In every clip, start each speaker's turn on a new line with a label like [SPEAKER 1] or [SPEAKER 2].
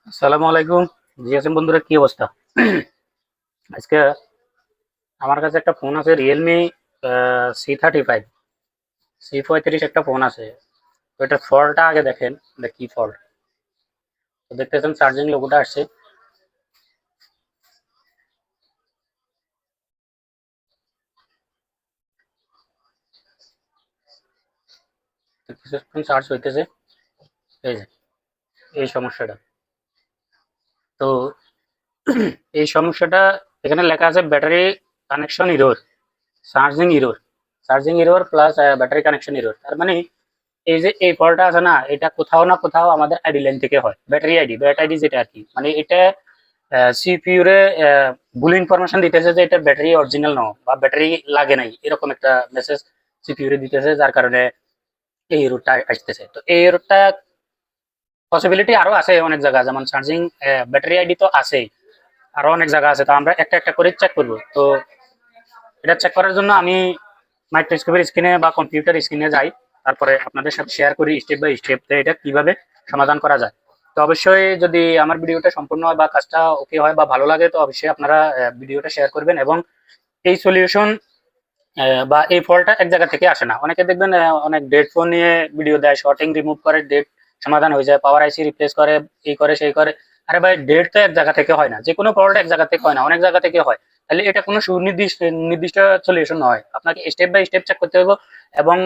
[SPEAKER 1] আসসালামু আলাইকুম। জি আছেন বন্ধুরা, কি অবস্থা? আজকে আমার কাছে একটা ফোন আছে, রিয়েলমি C35 C35 একটা ফোন আছে। তো এটার ফল্টটা আগে দেখেন, এটা কি ফল্ট। তো দেখতেছেন চার্জিং লোগোটা আসছে, তো কিছুক্ষণ চার্জ হইতেছে। এই যে এই সমস্যাটা। তো এই সমস্যাটা এখানে লেখা আছে battery connection error, charging error, charging error plus battery connection error. তার মানে এই যে এই ফলটা আছে না, এটা কোথাও না কোথাও আমাদের আইডি লাইন থেকে হয়। ব্যাটারি আইডি যেটা আর কি, মানে এটা সিপিইউ রে ভুল ইনফরমেশন দিতেছে যে এটা ব্যাটারি অরিজিনাল নয় বা ব্যাটারি লাগে নাই, এরকম একটা মেসেজ সিপিইউ রে দিতেছে, যার কারণে এই এররটা আসতেছে। তো এই এররটা পসিবিলিটি আরো আছে অনেক জায়গা, যেমন চার্জিং ব্যাটারি আইডি তো আছেই, আরো অনেক জায়গা আছে। তো আমরা একটা একটা করে চেক করব। তো এটা চেক করার জন্য আমি মাইক্রোস্কোপের স্ক্রিনে বা কম্পিউটার স্ক্রিনে যাই, তারপরে আপনাদের সাথে শেয়ার করি স্টেপ বাই স্টেপ এটা কিভাবে সমাধান করা যায়। তো অবশ্যই যদি আমার ভিডিওটা সম্পূর্ণ হয় বা কাজটা ওকে হয় বা ভালো লাগে, তো অবশ্যই আপনারা ভিডিওটা শেয়ার করবেন। এবং এই সলিউশন বা এই ফলটা এক জায়গা থেকে আসে না। অনেকে দেখবেন অনেক ডেড ফোন নিয়ে ভিডিও দেয়, শর্টিং রিমুভ করে ডেট সমাধান হয়ে যায়, পাওয়ার আইসি রিপ্লেস করে, এই করে সেই করে। আরে ভাই, ডেট তো এক জায়গা থেকে হয় না, যে কোনো ফল্ট এক জায়গা থেকে হয় না, অনেক জায়গা থেকে হয়। তাহলে এটা কোনো সুনির্দিষ্ট নির্দিষ্ট সলিউশন নয়, আপনাকে স্টেপ বাই স্টেপ চেক করতে হবে। এবং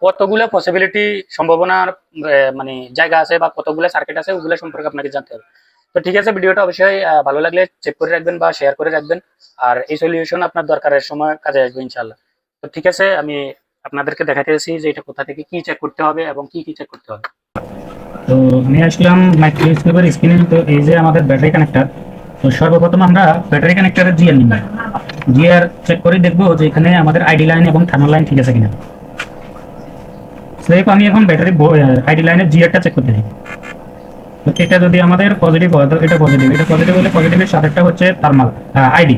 [SPEAKER 1] কতগুলো পসিবিলিটি সম্ভাবনার মানে জায়গা আছে বা কতগুলো সার্কিট আছে, ওগুলো সম্পর্কে আপনাকে জানতে হবে। তো ঠিক আছে, ভিডিওটা অবশ্যই ভালো লাগলে চেক করে রাখবেন বা শেয়ার করে রাখবেন। আর এই সলিউশন আপনার দরকারের সময় কাজে আসবে ইনশাল্লাহ। তো ঠিক আছে, আমি আপনাদেরকে দেখাতেছি যে এটা কোথা থেকে কি চেক করতে হবে এবং কি কি চেক করতে হবে। তো আমি আসলাম মাইক্রোস্কোপের স্ক্রিনে। তো এই যে আমাদের ব্যাটারি কানেক্টর। তো সর্বপ্রথম আমরা ব্যাটারি কানেক্টরের জিআর নিব। জিআর চেক করে দেখবো যে এখানে আমাদের আইডি লাইন এবং থার্মাল লাইন ঠিক আছে কিনা। সেফ আমি এখন ব্যাটারি আইডি লাইনের জিআরটা চেক করতে চাই। তো এটা যদি আমাদের পজিটিভ হয় তো এটা পজিটিভ, এটা পজিটিভ হলে পজিটিভের সাথেটা হচ্ছে থার্মাল আইডি,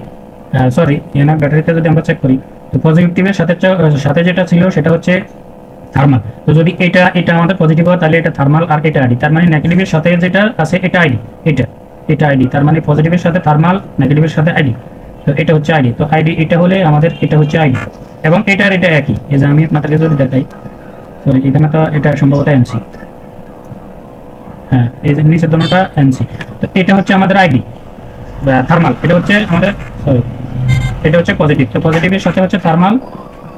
[SPEAKER 1] সরি এনার ব্যাটারিতে যদি আমরা চেক করি, তো পজিটিভের সাথে সাথে যেটা ছিল সেটা হচ্ছে থার্মাল। তো যদি এটা এটা আমাদের পজিটিভ হয় তাহলে এটা থার্মাল আর এটা আইডি, তার মানে নেগেটিভের সাথে যেটা আছে এটা আইডি, এটা এটা আইডি, তার মানে পজিটিভের সাথে থার্মাল, নেগেটিভের সাথে আইডি। তো এটা হচ্ছে আইডি, তো আইডি এটা হলে আমাদের এটা হচ্ছে আইডি। এবং এটার এটা একই, এই যে আমি আপনাদেরকে যদি দেখাই, সরি এখানে তো এটা সম্ভবত এনসি, হ্যাঁ এই যে নিচের দোনোটা এনসি। তো এটা হচ্ছে আমাদের আইডি থার্মাল, এটা হচ্ছে আমাদের, সরি এটা হচ্ছে পজিটিভ। তো পজিটিভের সাথে হচ্ছে থার্মাল,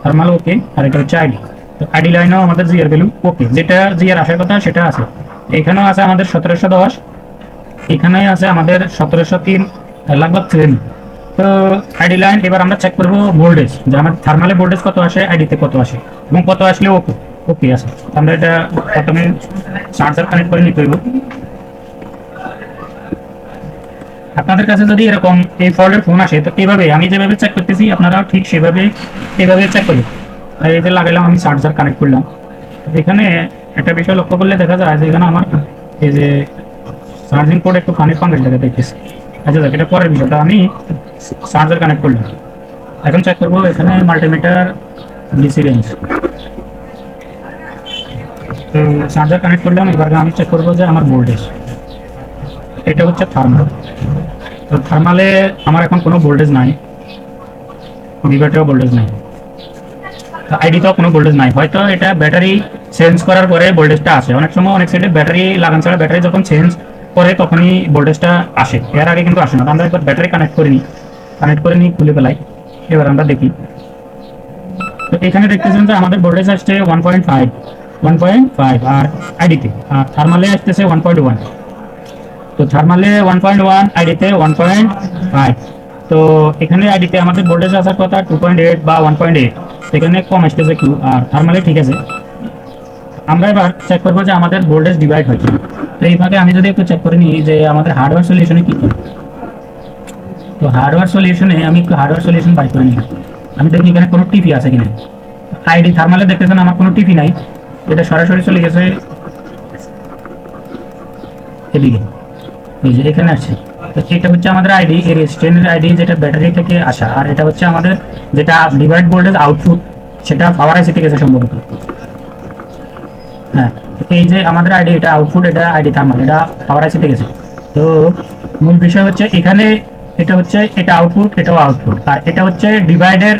[SPEAKER 1] থার্মাল ওকে, আর এটা হচ্ছে আইডি। তো আইডি লাইনেও আমাদের জিআর ভ্যালু ওকে, যেটা জিআর আসার কথা সেটা আছে। এখানেও আছে আমাদের 1710, এখানে আছে আমাদের 1703, লাগভগ সেম। তো আইডি লাইন এবার আমরা চেক করবো ভোল্টেজ, যে আমার থার্মালে ভোল্টেজ কত আসে, আইডিতে কত আসে এবং কত আসলে ওকে ওকে আছে। আমরা এটা প্রথমে চার্জার কানেক্ট করে নিতে হইব। আপনাদের কাছে যদি এরকম এই ফল্টের ফোন আসে, তো এইভাবে আমি যেভাবে চেক করতেছি আপনারাও ঠিক সেভাবে এইভাবে চেক করবেন। আর এই যে লাগাইলাম, আমি চার্জার কানেক্ট করলাম। এখানে একটা বিষয় লক্ষ্য করলে দেখা যায় যে এখানে আমার এই যে চার্জিং পোর্ট একটু কানেক্ট ফাঙ্গেল দেখা দেখতেছি। আচ্ছা দেখ, এটা পরের বিষয়টা, আমি চার্জার কানেক্ট করলাম। এখন চেক করবো এখানে মাল্টিমিটার ডিসি রেঞ্জ। তো চার্জার কানেক্ট করলাম, এবার আমি চেক করবো যে আমার ভোল্টেজ, এটা হচ্ছে থার্মাল। তো থার্মালে আমার এখন কোনো ভোল্টেজ নাই, ভিভেটেও ভোল্টেজ নাই, আইডিতেও কোনো ভোল্টেজ নাই। হয়তো এটা ব্যাটারি চেঞ্জ করার পরে ভোল্টেজটা আসে, অনেক সময় অনেক সাইডে ব্যাটারি লাগান ছাড়া ব্যাটারি যখন চেঞ্জ করে তখনই ভোল্টেজটা আসে, এর আগে কিন্তু আসে না। আমরা একবার ব্যাটারি কানেক্ট করে নিই খুলে ফেলাই। এবার আমরা দেখি, তো এখানে দেখতেছেন যে আমাদের ভোল্টেজ আসছে 1.5 আর আইডিতে, আর থার্মালে আসতেছে 1.1। তো থার্মালে 1.1, আইডিতে 1.5। তো এখানে আইডিতে আমাদের ভোল্টেজ আসার কথা 2.8 বা 1.8, সেখানে কম আসতেছে একটু, আর থার্মালে ঠিক আছে। আমরা এবার চেক করবো যে আমাদের ভোল্টেজ ডিভাইড হয় কি। তো এইভাবে আমি যদি একটু চেক করে নিই যে আমাদের হার্ডওয়্যার সলিউশনে কি করে। তো হার্ডওয়্যার সলিউশনে আমি একটু হার্ডওয়্যার সলিউশন বাই করে নিই, আমি দেখি এখানে কোনো টিপি আছে কিনা। আইডি থার্মালে দেখতেছেন আমার কোনো টিপি নাই, এটা সরাসরি চলে গেছে এদিকে, এই যে এখানে আছে। তো এটা হচ্ছে আমাদের আইডি, এর স্ট্রেনের আইডি যেটা ব্যাটারি থেকে আসা, আর এটা হচ্ছে আমাদের যেটা ডিভাইড ভোল্টেজ আউটপুট, সেটা পাওয়ার আইসি থেকে গেছে সম্ভবত। হ্যাঁ, এই যে আমাদের আইডি, এটা আউটপুট, এটা আইডি থার্মাল, এটা পাওয়ার আইসি থেকে গেছে। তো তো মূল বিষয় হচ্ছে এখানে এটা হচ্ছে এটা আউটপুট, এটাও আউটপুট, আর এটা হচ্ছে ডিভাইডের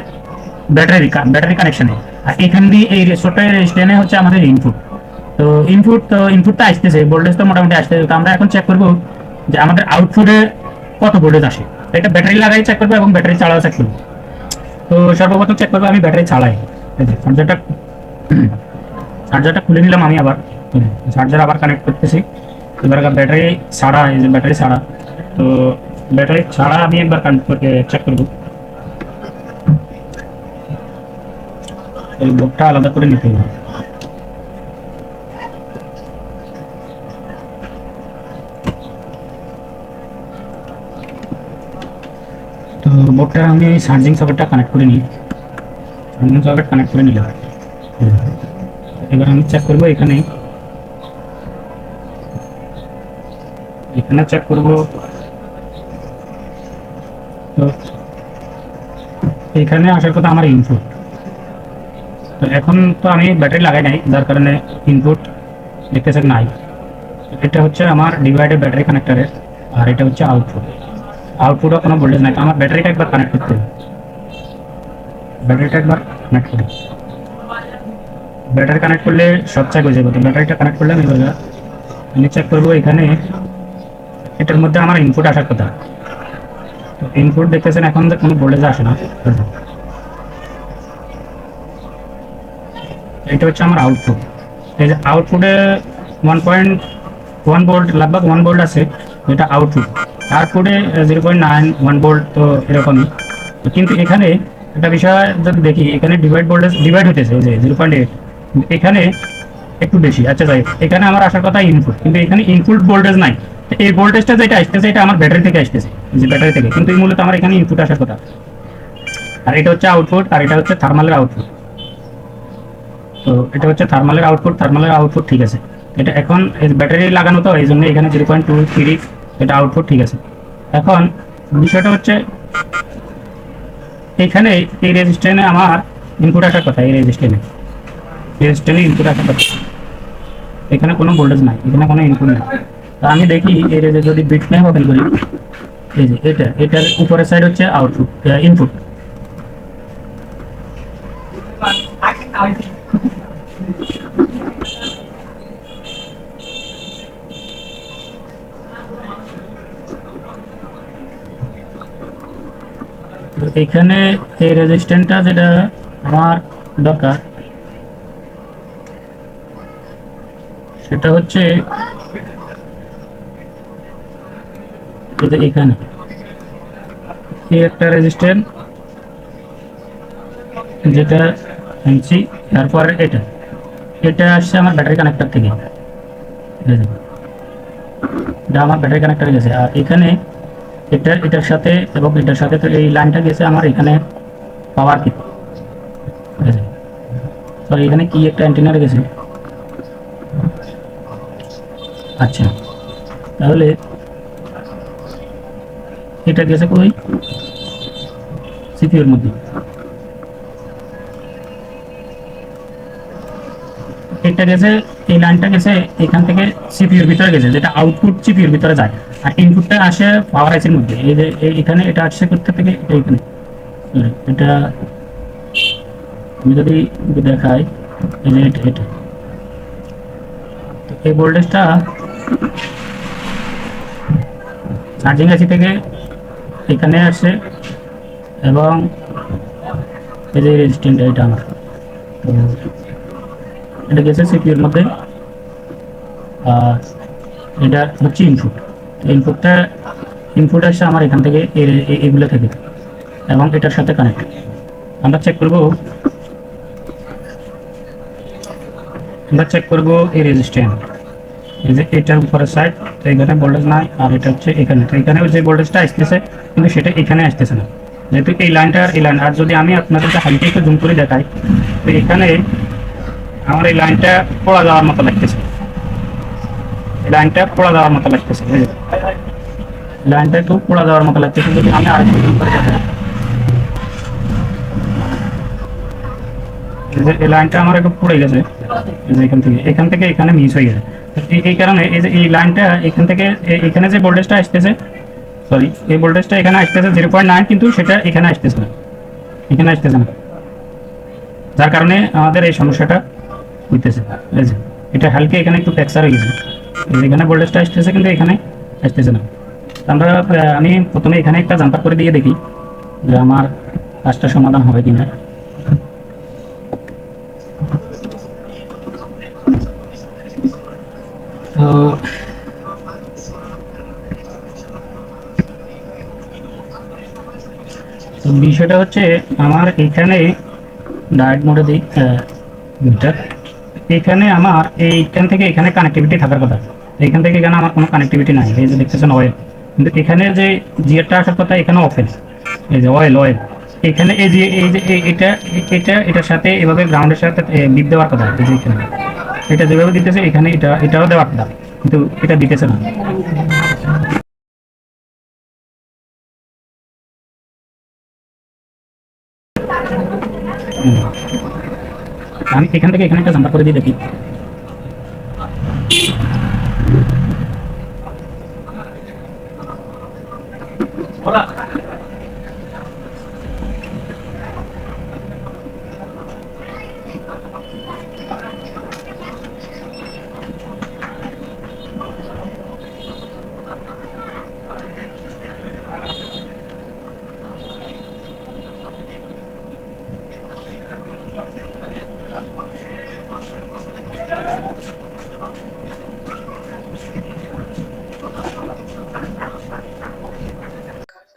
[SPEAKER 1] ব্যাটারি কানেকশনে, আর এখান দিয়ে এই রেজিস্টারের রেজিস্ট্যান্সে হচ্ছে আমাদের ইনপুট। তো ইনপুটটা আসতেছে, ভোল্টেজ তো মোটামুটি আসতেছে। তো আমরা এখন চেক করব যে আমাদের আউটপুটে কত ভোল্টেজ আসে। এটা ব্যাটারি লাগাই চেক করবো এবং ব্যাটারি ছাড়াও চেক করবো। তো সর্বপ্রথম চেক করবো আমি ব্যাটারি ছাড়াই। চার্জারটা খুলে নিলাম আমি আবার, চার্জার আবার কানেক্ট করতেছি। এবার ব্যাটারি ছাড়া, এই যে ব্যাটারি ছাড়া, তো ব্যাটারি ছাড়া আমি একবার কানেক্ট করে চেক করবো। এই বোর্ডটা আলাদা করে নিতে হবে। তো বোর্ডটা আমি চার্জিং সকেটটা কানেক্ট করে নিই, চার্জিং সকেট কানেক্ট করে নিলাম। এবার আমি চেক করবো এখানে চেক করবো। তো এখানে আসার কথা আমার ইনপুট। তো এখন তো আমি ব্যাটারি লাগাই নাই, যার কারণে ইনপুট দেখতেছেন নাই। এটা হচ্ছে আমার ডিভাইডেড ব্যাটারি কানেক্টরের, আর এটা হচ্ছে আউটপুট। আউটপুটও কোনো ভোল্টেজ নাই, তো আমার ব্যাটারিটা একবার কানেক্ট করতে হবে। ব্যাটারিটা একবার কানেক্ট করি। ব্যাটারি কানেক্ট করলে সব চেক হয়ে যাবে। তো ব্যাটারিটা কানেক্ট করলে আমি চেক করবো এখানে এটার মধ্যে আমার ইনপুট আসার কথা। তো ইনপুট দেখতেছেন এখন যে কোনো ভোল্টেজ আসে না। এটা হচ্ছে আমার আউটপুট। এই যে আউটপুটে 1.1 ভোল্ট, লগভগ 1 ভোল্ট আছে, এটা আউটপুট। আউটপুটে 0.91 ভোল্ট, তো এরকমই। কিন্তু এখানে একটা বিষয় যদি দেখি, এখানে ডিভাইড হতেছে এই যে 0.8, এখানে একটু বেশি। আচ্ছা যাই, এখানে আমার আসার কথা ইনপুট, কিন্তু এখানে ইনপুট ভোল্টেজ নাই। এই ভোল্টেজটা যেটা আসতেছে এটা আমার ব্যাটারি থেকে আসতেছে, যে ব্যাটারি থেকে, কিন্তু মূলত আমার এখানে ইনপুট আসার কথা। আর এটা হচ্ছে আউটপুট, আর এটা হচ্ছে থার্মালের আউটপুট। তো এটা হচ্ছে থার্মালের আউটপুট ঠিক আছে। এটা এখন ব্যাটারি লাগানো, তো এই জন্য এখানে 0.23 এটা আউটপুট ঠিক আছে। এখন বিষয়টা হচ্ছে এখানে এই রেজিস্ট্যান্সে আমার ইনপুট আসার কথা, এই রেজিস্ট্যান্সে ইনপুট আসার কথা। এখানে কোনো ভোল্টেজ নাই, এখানে কোনো ইনপুট নাই। তো আমি দেখি এই যে যদি বিট ম্যাপ ওপেন করি, এই যে এটার উপরের সাইড হচ্ছে আউটপুট, ইনপুট। এখানে এই রেজিস্ট্যান্সটা যেটা আমার দরকার, সেটা হচ্ছে এখানে এই একটা রেজিস্ট্যান্স যেটা এনসি, তারপর এটা আসছে আমার ব্যাটারি কানেক্টর থেকে, এটা আমার ব্যাটারি কানেক্টরে গেছে। আর এখানে এটার সাথে এবং এটার সাথে, তো এই লাইনটা গেছে আমার এখানে পাওয়ার কি, তো এখানে কি একটা অ্যান্টেনার গেছে। আচ্ছা, তাহলে এটা গেছে কই, সিপিইউর মধ্যে। এটা গেছে, এই লাইনটা গেছে এখান থেকে সিপিইউর ভিতরে গেছে, যেটা আউটপুট সিপিইউর ভিতরে যায়। আর ইনপুটটা আসে পাওয়ার আইসির মধ্যে। এই যে এখানে এটা আসছে করতে থেকে এইখানে, এটা আমি যদি দেখাই, এই যে এটা তো এই ভোল্টেজটা চার্জিং আইসি থেকে এখানে আসছে, এবং এই যে রেজিস্ট্যান্স এটা আমার, তো এটা গেছে সিপিইউর মধ্যে। আর এটা হচ্ছে ইনপুট আসছে আমার এখান থেকে, এগুলো থেকে, এবং এটার সাথে কানেক্ট। আমরা চেক করব এই রেজিস্ট্যান্স, এই যে এটার উপরের সাইড, তো এখানে ভোল্টেজ নাই, আর এটা হচ্ছে এখানে। তো এখানে যে ভোল্টেজটা আসতেছে, কিন্তু সেটা এখানে আসতেছে না, যেহেতু এই লাইনটা আর এই লাইন। আর যদি আমি আপনাদেরকে হাইটে একটু জুম করে দেখাই, তো এখানে আমার এই লাইনটা পড়া যাওয়ার মতো লাগতেছে, লাইনটা একটু পড়া যাওয়ার মতো লাগতেছে। যদি আমি আরেকটু জুম করে দেখাই, এই লাইনটা আমার একটু পড়ে গেছে, এখান থেকে এখানে মিস হয়ে গেছে। তো এই কারণে এই যে এই লাইনটা এখান থেকে এখানে যে ভোল্টেজটা আসতেছে, সরি এই ভোল্টেজটা এখানে আসতেছে 0.9, কিন্তু সেটা এখানে আসতেছে না, এখানে আসতেছে না, যার কারণে আমাদের এই সমস্যাটা হইতেছে। এই যে এটা হালকা এখানে একটু ফ্র্যাকচার হয়ে গেছে, এখানে ভোল্টেজটা আসতেছে কিন্তু এখানে আসতেছে না। আমরা আমি প্রথমে এখানে একটা জাম্পার করে দিয়ে দেখি যে আমার কাজটা সমাধান হবে কিনা। তো বিষয়টা হচ্ছে আমার এখানে ডায়োড মোডে দিই দুইটা, এখানে আমার এইখান থেকে এখানে কানেক্টিভিটি থাকার কথা, এখান থেকে এখানে আমার কোনো কানেক্টিভিটি নাই। এই যে দেখতেছেন অয়েল, কিন্তু এখানে যে জিয়ারটা আসার কথা এখানে অফেন, এই যে অয়েল অয়েল এখানে এই যে এটা এটার সাথে এভাবে গ্রাউন্ডের সাথে বিপ দেওয়ার কথা। এই যে এখানে এটা যেভাবে দিতেছে এখানে এটাও দেওয়ার কথা, কিন্তু এটা দিতেছে না। আমি এখান থেকে এখানে একটা জাম্পার করে দিয়ে দেখি।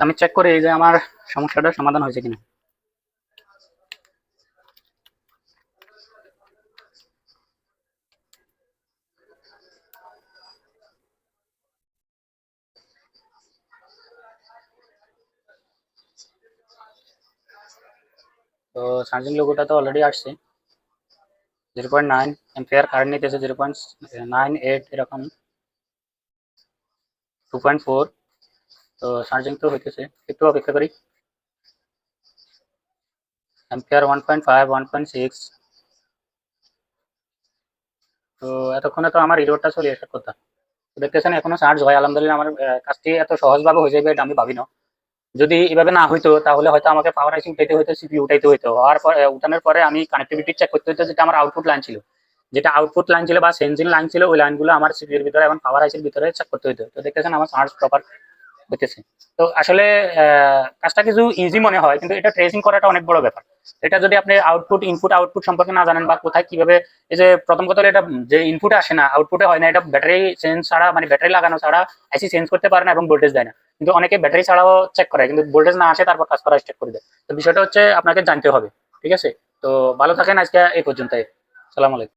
[SPEAKER 1] আমি চেক করি যে আমার সমস্যাটা সমাধান হয়েছে কিনা। তো চার্জিং লোগোটা তো অলরেডি আসছে, 0.9 এম্পিয়ার কারেন্ট নিতেছে, 0.98 এরকম, 2.4। তো চার্জিং তো হইতেছে, একটু অপেক্ষা করি। এম্পিয়ার 1.5, 1.6। তো এতক্ষণে তো আমার ইরোডটা চলে আসার কথা। তো দেখতেছেন এখনো চার্জ হয়, আলহামদুলিল্লাহ। আমার কাজটি এত সহজভাবে হয়ে যাবে এটা আমি ভাবি না। যদি এভাবে না হইতো তাহলে হয়তো আমাকে পাওয়ার আইসি উঠাইতে হইতো, সিপিইউ উঠাইতে হইতো, হওয়ার পরে উঠানোর পরে আমি কানেক্টিভিটি চেক করতে হইতো, যেটা আমার আউটপুট লাইন ছিল, বা সেন্সিং লাইন ছিল, ওই লাইনগুলো আমার সিপিইউর ভিতরে এবং পাওয়ার আইসির ভিতরে চেক করতে হইতো। তো দেখতেছেন আমার চার্জ প্রপার হইতেছে। তো আসলে কাজটা কিছু ইজি মনে হয়, কিন্তু এটা ট্রেসিং করাটা অনেক বড় ব্যাপার। এটা যদি আপনি ইনপুট আউটপুট সম্পর্কে না জানেন, বা কোথায় কিভাবে, এই যে প্রথম কথা এটা যে ইনপুটে আসে না, আউটপুটে হয় না, এটা ব্যাটারি চেঞ্জ ছাড়া, মানে ব্যাটারি লাগানো ছাড়া আইসি চেঞ্জ করতে পারে না এবং ভোল্টেজ দেয় না। কিন্তু অনেকে ব্যাটারি ছাড়াও চেক করে, কিন্তু ভোল্টেজ না আসে তারপর কাজ করা স্টার্ট করে দেয়। তো বিষয়টা হচ্ছে আপনাকে জানতে হবে। ঠিক আছে, তো ভালো থাকেন, আজকে এই পর্যন্তই। সালাম আলাইকুম।